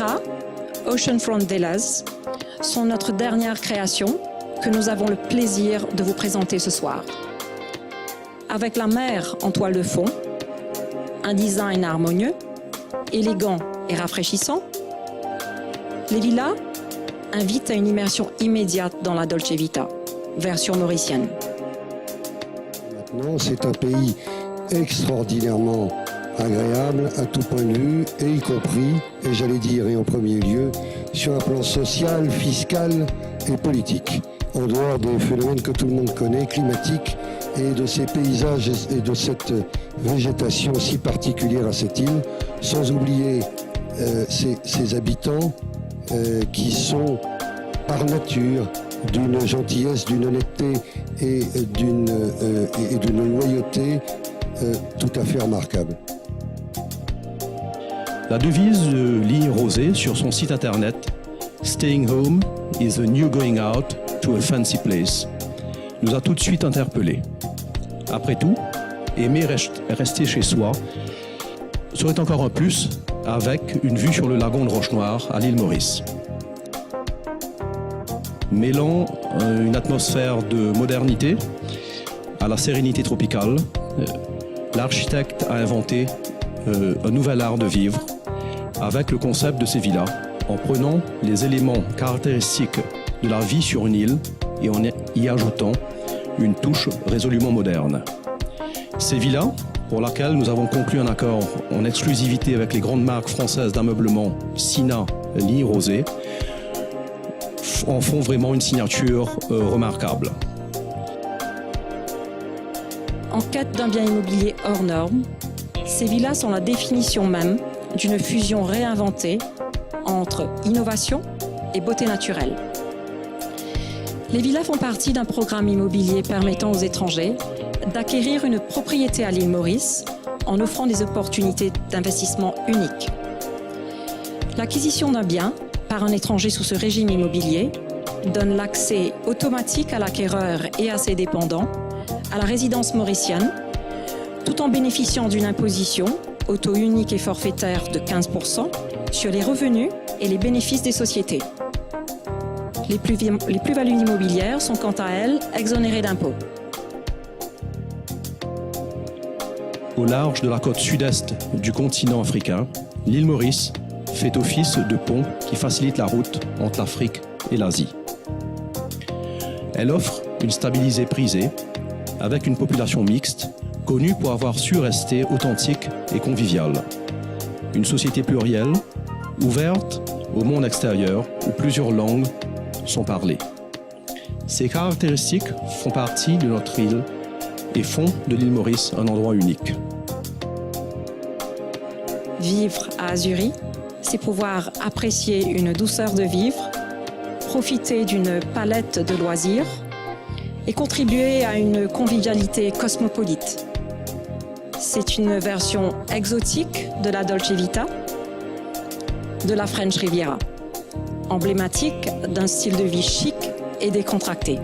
villas, Oceanfront Villas, sont notre dernière création que nous avons le plaisir de vous présenter ce soir. Avec la mer en toile de fond, un design harmonieux, élégant et rafraîchissant, les villas invitent à une immersion immédiate dans la Dolce Vita, version mauricienne. Maintenant, c'est un pays extraordinairement agréable à tout point de vue, et y compris, et j'allais dire, et en premier lieu, sur un plan social, fiscal et politique, en dehors des phénomènes que tout le monde connaît, climatiques, et de ces paysages et de cette végétation si particulière à cette île, sans oublier ses habitants qui sont par nature d'une gentillesse, d'une honnêteté et d'une loyauté tout à fait remarquable. La devise de Ligne Rosée sur son site internet « Staying home is the new going out to a fancy place » nous a tout de suite interpellés. Après tout, aimer rester chez soi serait encore un plus avec une vue sur le lagon de Roche-Noire à l'île Maurice. Mêlant une atmosphère de modernité à la sérénité tropicale, l'architecte a inventé un nouvel art de vivre avec le concept de ces villas, en prenant les éléments caractéristiques de la vie sur une île et en y ajoutant une touche résolument moderne. Ces villas, pour laquelle nous avons conclu un accord en exclusivité avec les grandes marques françaises d'ameublement Sina, Ligne Rosée, en font vraiment une signature remarquable. En quête d'un bien immobilier hors norme, ces villas sont la définition même d'une fusion réinventée entre innovation et beauté naturelle. Les villas font partie d'un programme immobilier permettant aux étrangers d'acquérir une propriété à l'île Maurice en offrant des opportunités d'investissement uniques. L'acquisition d'un bien par un étranger sous ce régime immobilier donne l'accès automatique à l'acquéreur et à ses dépendants à la résidence mauricienne, tout en bénéficiant d'une imposition au taux unique et forfaitaire de 15% sur les revenus et les bénéfices des sociétés. Les plus-values immobilières sont quant à elles exonérées d'impôts. Au large de la côte sud-est du continent africain, l'île Maurice fait office de pont qui facilite la route entre l'Afrique et l'Asie. Elle offre une stabilité prisée avec une population mixte connue pour avoir su rester authentique et conviviale. Une société plurielle, ouverte au monde extérieur où plusieurs langues sont parlées. Ces caractéristiques font partie de notre île et font de l'île Maurice un endroit unique. Vivre à Azuris, c'est pouvoir apprécier une douceur de vivre, profiter d'une palette de loisirs et contribuer à une convivialité cosmopolite. C'est une version exotique de la Dolce Vita, de la French Riviera, emblématique d'un style de vie chic et décontracté.